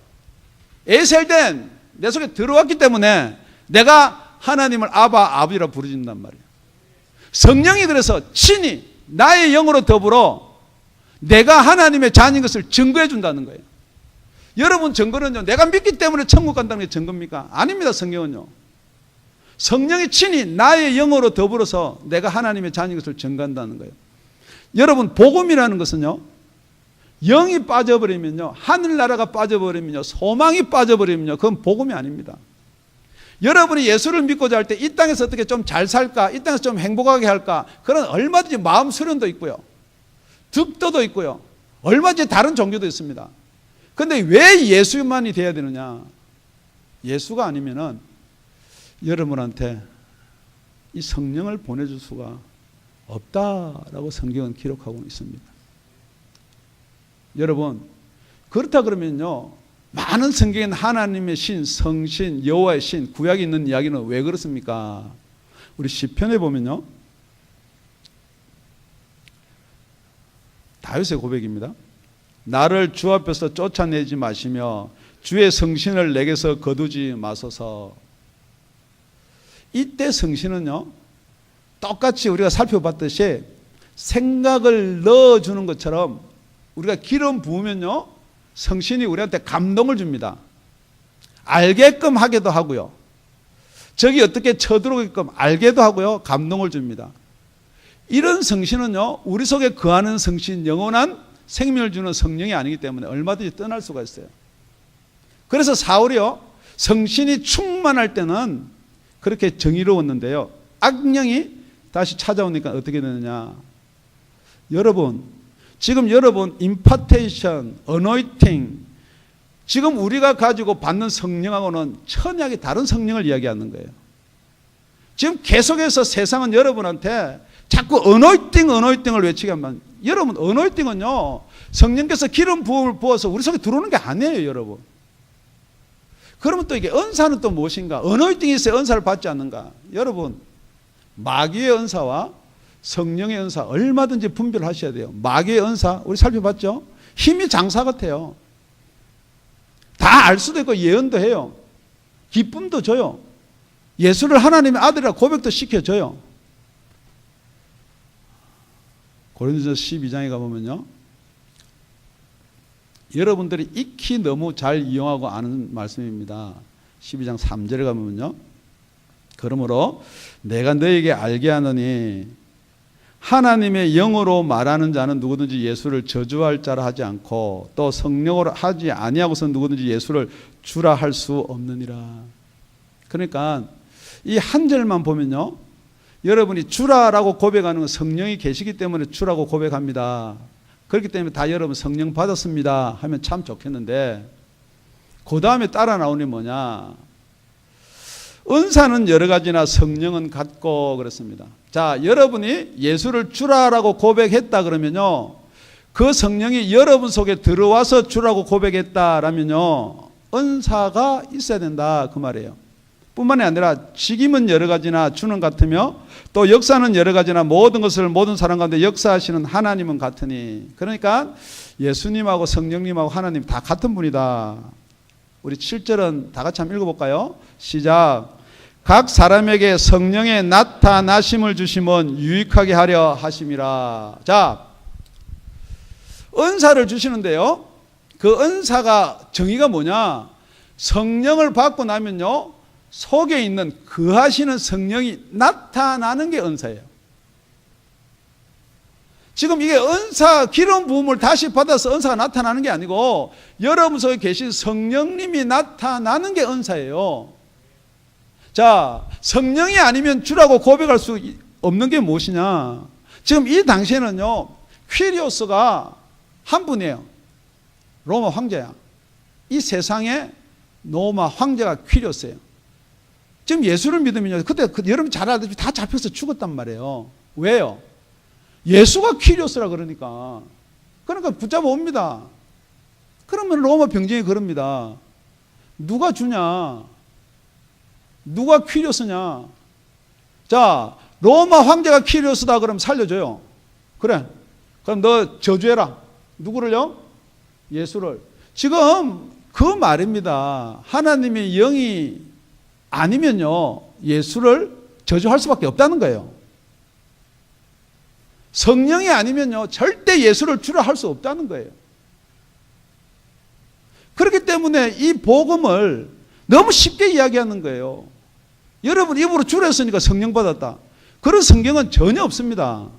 에셀된 내 속에 들어왔기 때문에 내가 하나님을 아바 아버지라 부르짖는단 말이에요. 성령이 그래서 친히 나의 영으로 더불어 내가 하나님의 자녀인 것을 증거해 준다는 거예요. 여러분, 증거는요, 내가 믿기 때문에 천국 간다는 게 증거입니까? 아닙니다. 성경은요, 성령이 친히 나의 영으로 더불어서 내가 하나님의 자녀인 것을 증거한다는 거예요. 여러분, 복음이라는 것은요, 영이 빠져버리면요, 하늘나라가 빠져버리면요, 소망이 빠져버리면요, 그건 복음이 아닙니다. 여러분이 예수를 믿고자 할 때 이 땅에서 어떻게 좀 잘 살까, 이 땅에서 좀 행복하게 할까, 그런 얼마든지 마음 수련도 있고요, 득도도 있고요, 얼마든지 다른 종교도 있습니다. 그런데 왜 예수만이 돼야 되느냐? 예수가 아니면은 여러분한테 이 성령을 보내줄 수가 없다라고 성경은 기록하고 있습니다. 여러분, 그렇다 그러면요, 많은 성경엔 하나님의 신, 성신, 여호와의 신, 구약에 있는 이야기는 왜 그렇습니까? 우리 시편에 보면요, 다윗의 고백입니다. 나를 주 앞에서 쫓아내지 마시며 주의 성신을 내게서 거두지 마소서. 이때 성신은요, 똑같이 우리가 살펴봤듯이 생각을 넣어주는 것처럼 우리가 기름 부으면요, 성신이 우리한테 감동을 줍니다. 알게끔 하기도 하고요. 적이 어떻게 쳐들어오게끔 알게도 하고요. 감동을 줍니다. 이런 성신은요, 우리 속에 거하는 성신, 영원한 생명을 주는 성령이 아니기 때문에 얼마든지 떠날 수가 있어요. 그래서 사울이요, 성신이 충만할 때는 그렇게 정의로웠는데요, 악령이 다시 찾아오니까 어떻게 되느냐. 여러분, 지금 여러분 임파테이션, 어노이팅, 지금 우리가 가지고 받는 성령하고는 천하게 다른 성령을 이야기하는 거예요. 지금 계속해서 세상은 여러분한테 자꾸 어노이팅을 외치게 하면, 여러분 어노이팅은요, 성령께서 기름 부음을 부어서 우리 속에 들어오는 게 아니에요, 여러분. 그러면 또 이게 은사는 또 무엇인가? 어노이팅이 있어야 은사를 받지 않는가? 여러분, 마귀의 은사와 성령의 은사 얼마든지 분별하셔야 돼요. 마귀의 은사 우리 살펴봤죠? 힘이 장사 같아요. 다 알 수도 있고 예언도 해요. 기쁨도 줘요. 예수를 하나님의 아들이라 고백도 시켜줘요. 고린도전서 12장에 가보면요, 여러분들이 익히 너무 잘 이용하고 아는 말씀입니다. 12장 3절에 가보면요, 그러므로 내가 너에게 알게 하느니 하나님의 영으로 말하는 자는 누구든지 예수를 저주할 자라 하지 않고 또 성령으로 하지 아니하고서 누구든지 예수를 주라 할 수 없느니라. 그러니까 이 한 절만 보면요, 여러분이 주라라고 고백하는 건 성령이 계시기 때문에 주라고 고백합니다. 그렇기 때문에 다 여러분 성령 받았습니다 하면 참 좋겠는데, 그 다음에 따라 나오니 뭐냐, 은사는 여러 가지나 성령은 같고 그렇습니다. 자, 여러분이 예수를 주라라고 고백했다 그러면요, 그 성령이 여러분 속에 들어와서 주라고 고백했다라면요, 은사가 있어야 된다 그 말이에요. 뿐만이 아니라 직임은 여러 가지나 주는 같으며 또 역사는 여러 가지나 모든 것을 모든 사람 가운데 역사하시는 하나님은 같으니. 그러니까 예수님하고 성령님하고 하나님 다 같은 분이다. 우리 7절은 다 같이 한번 읽어볼까요? 시작. 각 사람에게 성령의 나타나심을 주심은 유익하게 하려 하심이라. 자, 은사를 주시는데요, 그 은사가 정의가 뭐냐, 성령을 받고 나면요, 속에 있는 거하시는 성령이 나타나는 게 은사예요. 지금 이게 은사, 기름 부음을 다시 받아서 은사가 나타나는 게 아니고 여러분 속에 계신 성령님이 나타나는 게 은사예요. 자, 성령이 아니면 주라고 고백할 수 없는 게 무엇이냐. 지금 이 당시에는요, 퀴리오스가 한 분이에요. 로마 황제야. 이 세상에 로마 황제가 퀴리오스예요. 지금 예수를 믿으면요, 그때 여러분 잘 알다시피 다 잡혀서 죽었단 말이에요. 왜요? 예수가 퀴리오스라 그러니까. 그러니까 붙잡아 옵니다. 그러면 로마 병정이 그럽니다. 누가 주냐? 누가 퀴리오스냐? 자, 로마 황제가 퀴리오스다 그러면 살려줘요. 그래, 그럼 너 저주해라. 누구를요? 예수를. 지금 그 말입니다. 하나님의 영이 아니면요, 예수를 저주할 수밖에 없다는 거예요. 성령이 아니면요, 절대 예수를 주라 할 수 없다는 거예요. 그렇기 때문에 이 복음을 너무 쉽게 이야기하는 거예요. 여러분 입으로 주라 했으니까 성령 받았다, 그런 성경은 전혀 없습니다.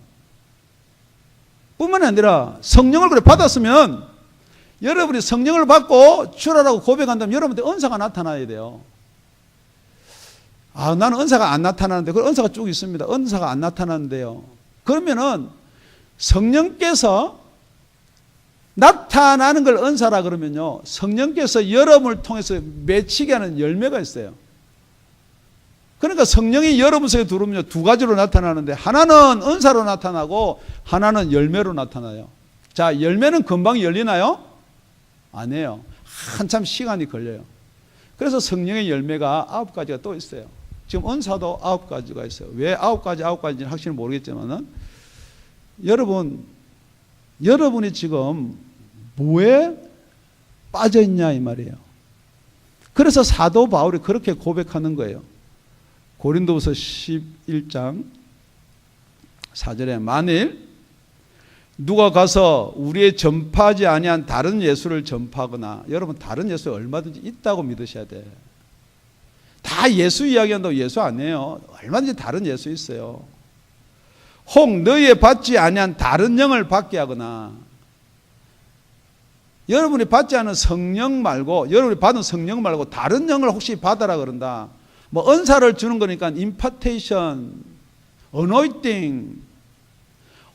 뿐만 아니라 성령을 그래 받았으면 여러분이 성령을 받고 주라라고 고백한다면 여러분한테 은사가 나타나야 돼요. 아, 나는 은사가 안 나타나는데. 그 은사가 쭉 있습니다. 은사가 안 나타나는데요. 그러면은 성령께서 나타나는 걸 은사라 그러면요, 성령께서 여러분을 통해서 맺히게 하는 열매가 있어요. 그러니까 성령이 여러분 속에 들어오면 두 가지로 나타나는데, 하나는 은사로 나타나고 하나는 열매로 나타나요. 자, 열매는 금방 열리나요? 아니에요. 한참 시간이 걸려요. 그래서 성령의 열매가 9가지가 또 있어요. 지금 은사도 9가지가 있어요. 왜 9가지인지 확실히 모르겠지만은, 여러분이 지금 뭐에 빠져 있냐 이 말이에요. 그래서 사도 바울이 그렇게 고백하는 거예요. 고린도후서 11장 4절에 만일 누가 가서 우리의 전파하지 아니한 다른 예수를 전파하거나, 여러분 다른 예수 얼마든지 있다고 믿으셔야 돼. 다 예수 이야기한다고 예수 아니에요. 얼마든지 다른 예수 있어요. 혹 너희의 받지 아니한 다른 영을 받게 하거나, 여러분이 받지 않은 성령 말고, 여러분이 받은 성령 말고 다른 영을 혹시 받아라 그런다. 뭐 은사를 주는 거니까 임파테이션, 어노이팅.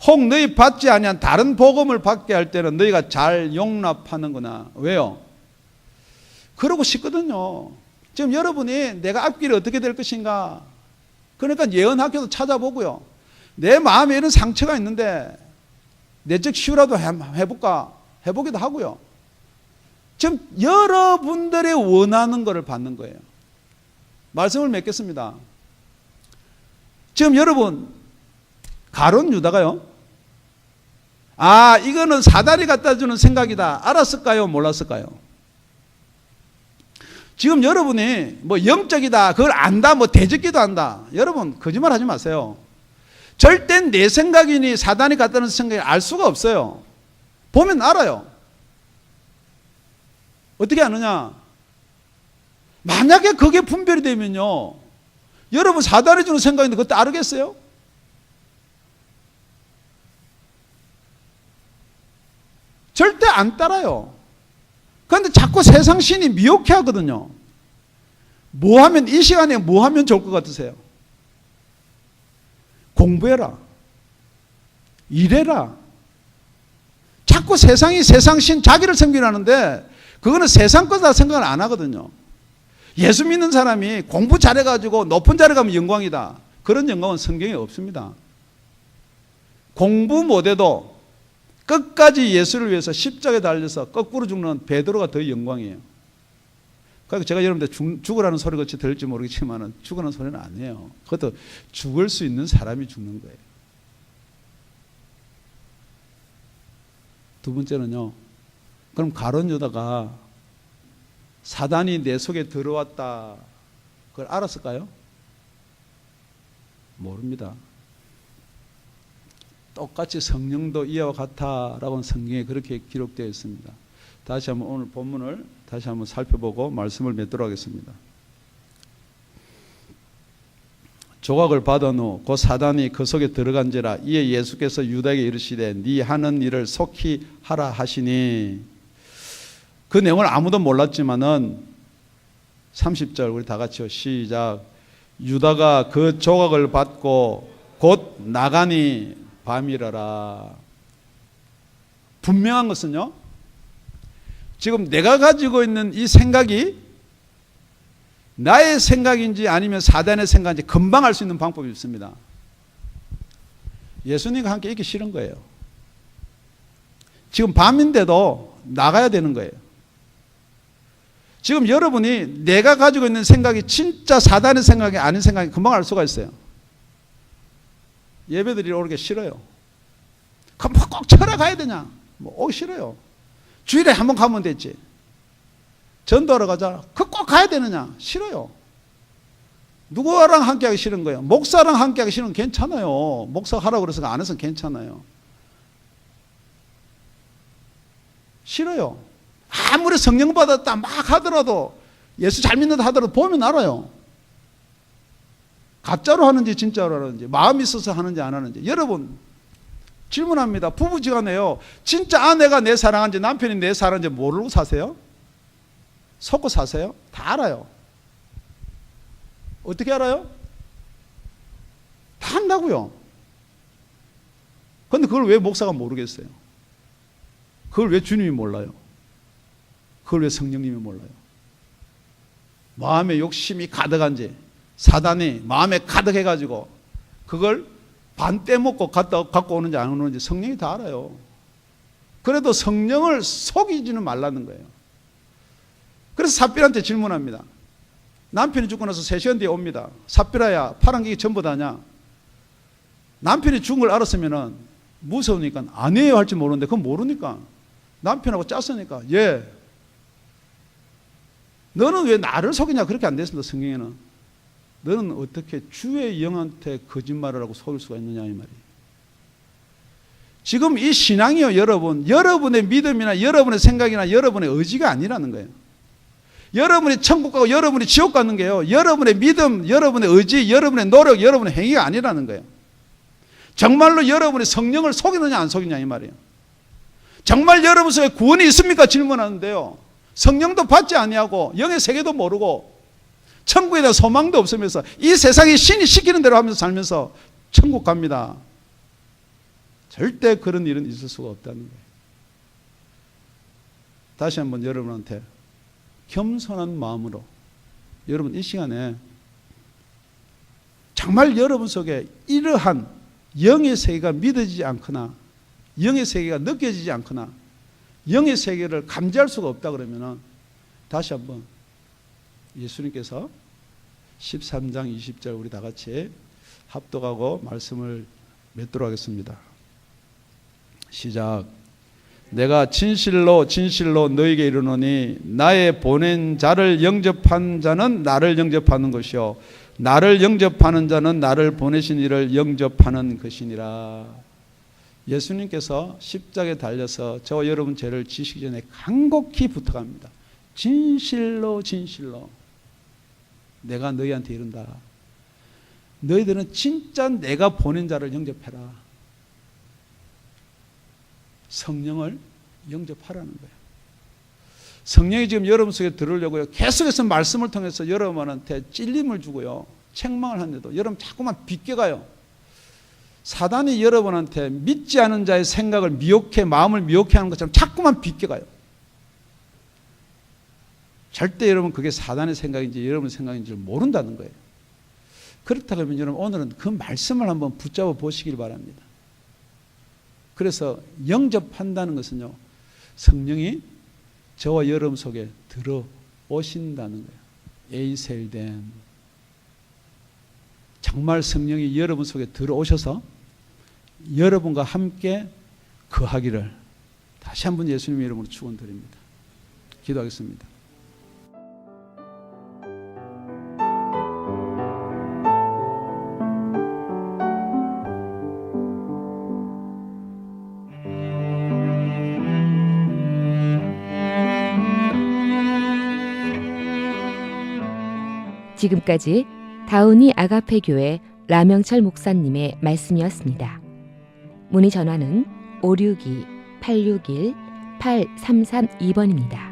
혹 너희 받지 아니한 다른 복음을 받게 할 때는 너희가 잘 용납하는구나. 왜요? 그러고 싶거든요. 지금 여러분이 내가 앞길이 어떻게 될 것인가, 그러니까 예언학교도 찾아보고요. 내 마음에 이런 상처가 있는데 내적 치유라도 해볼까, 해보기도 하고요. 지금 여러분들이 원하는 것을 받는 거예요. 말씀을 맺겠습니다. 지금 여러분, 가룟 유다가요, 아 이거는 사단이 갖다 주는 생각이다 알았을까요, 몰랐을까요? 지금 여러분이 뭐 영적이다, 그걸 안다, 뭐 대적기도 한다, 여러분 거짓말 하지 마세요. 절대 내 생각이니 사단이 갖다 주는 생각이 알 수가 없어요. 보면 알아요. 어떻게 아느냐? 만약에 그게 분별이 되면요, 여러분 사단이 주는 생각인데 그거 따르겠어요? 절대 안 따라요. 그런데 자꾸 세상 신이 미혹해 하거든요. 뭐 하면, 이 시간에 뭐 하면 좋을 것 같으세요? 공부해라, 일해라. 자꾸 세상이, 세상 신 자기를 섬기라는데 그거는 세상 거다 생각을 안 하거든요. 예수 믿는 사람이 공부 잘해가지고 높은 자리 가면 영광이다, 그런 영광은 성경에 없습니다. 공부 못해도 끝까지 예수를 위해서 십자가에 달려서 거꾸로 죽는 베드로가 더 영광이에요. 그러니까 제가 여러분들 죽으라는 소리 같이 들을지 모르겠지만 죽으라는 소리는 아니에요. 그것도 죽을 수 있는 사람이 죽는 거예요. 두 번째는요, 그럼 가룟 유다가 사단이 내 속에 들어왔다, 그걸 알았을까요? 모릅니다. 똑같이 성령도 이와 같다라고 성경에 그렇게 기록되어 있습니다. 다시 한번 오늘 본문을 다시 한번 살펴보고 말씀을 맺도록 하겠습니다. 조각을 받은 후 곧 사단이 그 속에 들어간지라. 이에 예수께서 유다에게 이르시되 네 하는 일을 속히 하라 하시니. 그 내용을 아무도 몰랐지만은 30절 우리 다 같이요, 시작. 유다가 그 조각을 받고 곧 나가니 밤이라라. 분명한 것은요, 지금 내가 가지고 있는 이 생각이 나의 생각인지 아니면 사단의 생각인지 금방 알 수 있는 방법이 있습니다. 예수님과 함께 있기 싫은 거예요. 지금 밤인데도 나가야 되는 거예요. 지금 여러분이 내가 가지고 있는 생각이 진짜 사단의 생각이 아닌 생각이 금방 알 수가 있어요. 예배드리러 오는 게 싫어요. 그럼 꼭 철학 가야 되냐? 뭐 오기 싫어요. 주일에 한번 가면 됐지. 전도하러 가자. 그 꼭 가야 되느냐? 싫어요. 누구랑 함께 하기 싫은 거예요? 목사랑 함께 하기 싫으면 괜찮아요. 목사 하라고 그래서 안 해서 괜찮아요. 싫어요. 아무리 성령 받았다 막 하더라도, 예수 잘 믿는다 하더라도 보면 알아요. 가짜로 하는지 진짜로 하는지, 마음이 있어서 하는지 안 하는지. 여러분 질문합니다. 부부지간에요, 진짜 아내가 내 사랑하는지 남편이 내 사랑하는지 모르고 사세요? 속고 사세요? 다 알아요. 어떻게 알아요? 다 안다고요. 그런데 그걸 왜 목사가 모르겠어요? 그걸 왜 주님이 몰라요? 그걸 왜 성령님이 몰라요? 마음에 욕심이 가득한지, 사단이 마음에 가득해가지고 그걸 반 떼먹고 갖고 오는지 안 오는지 성령이 다 알아요. 그래도 성령을 속이지는 말라는 거예요. 그래서 삽비라한테 질문합니다. 남편이 죽고 나서 3시간 뒤에 옵니다. 삽비라야, 파란객이 전부 다냐? 남편이 죽은 걸 알았으면 무서우니까 아니에요 할지 모르는데, 그건 모르니까 남편하고 짰으니까, 예, 너는 왜 나를 속이냐? 그렇게 안 됐습니다. 성경에는. 너는 어떻게 주의 영한테 거짓말을 하고 속일 수가 있느냐 이 말이에요. 지금 이 신앙이요, 여러분, 여러분의 믿음이나 여러분의 생각이나 여러분의 의지가 아니라는 거예요. 여러분이 천국 가고 여러분이 지옥 가는 게요, 여러분의 믿음, 여러분의 의지, 여러분의 노력, 여러분의 행위가 아니라는 거예요. 정말로 여러분이 성령을 속이느냐 안 속이냐 이 말이에요. 정말 여러분 속에 구원이 있습니까? 질문하는데요, 성령도 받지 아니하고 영의 세계도 모르고 천국에 대한 소망도 없으면서 이 세상이 신이 시키는 대로 하면서 살면서 천국 갑니다. 절대 그런 일은 있을 수가 없다는 거예요. 다시 한번 여러분한테 겸손한 마음으로, 여러분 이 시간에 정말 여러분 속에 이러한 영의 세계가 믿어지지 않거나 영의 세계가 느껴지지 않거나 영의 세계를 감지할 수가 없다 그러면은 다시 한번 예수님께서 13장 20절 우리 다 같이 합독하고 말씀을 맺도록 하겠습니다. 시작. 내가 진실로 진실로 너에게 이르노니 나의 보낸 자를 영접한 자는 나를 영접하는 것이요 나를 영접하는 자는 나를 보내신 이를 영접하는 것이니라. 예수님께서 십자가에 달려서 저와 여러분 죄를 지시기 전에 간곡히 부탁합니다. 진실로 진실로 내가 너희한테 이른다. 너희들은 진짜 내가 보낸 자를 영접해라. 성령을 영접하라는 거예요. 성령이 지금 여러분 속에 들으려고요, 계속해서 말씀을 통해서 여러분한테 찔림을 주고요, 책망을 하는데도 여러분 자꾸만 비껴가요. 사단이 여러분한테 믿지 않은 자의 생각을 미혹해, 마음을 미혹해 하는 것처럼 자꾸만 비껴가요. 절대 여러분 그게 사단의 생각인지 여러분의 생각인지 모른다는 거예요. 그렇다면 여러분 오늘은 그 말씀을 한번 붙잡아 보시길 바랍니다. 그래서 영접한다는 것은요, 성령이 저와 여러분 속에 들어오신다는 거예요. 에이셀된, 정말 성령이 여러분 속에 들어오셔서 여러분과 함께 거하기를 다시 한번 예수님의 이름으로 축원드립니다. 기도하겠습니다. 지금까지 다운이 아가페 교회 라명철 목사님의 말씀이었습니다. 문의 전화는 562-861-8332번입니다.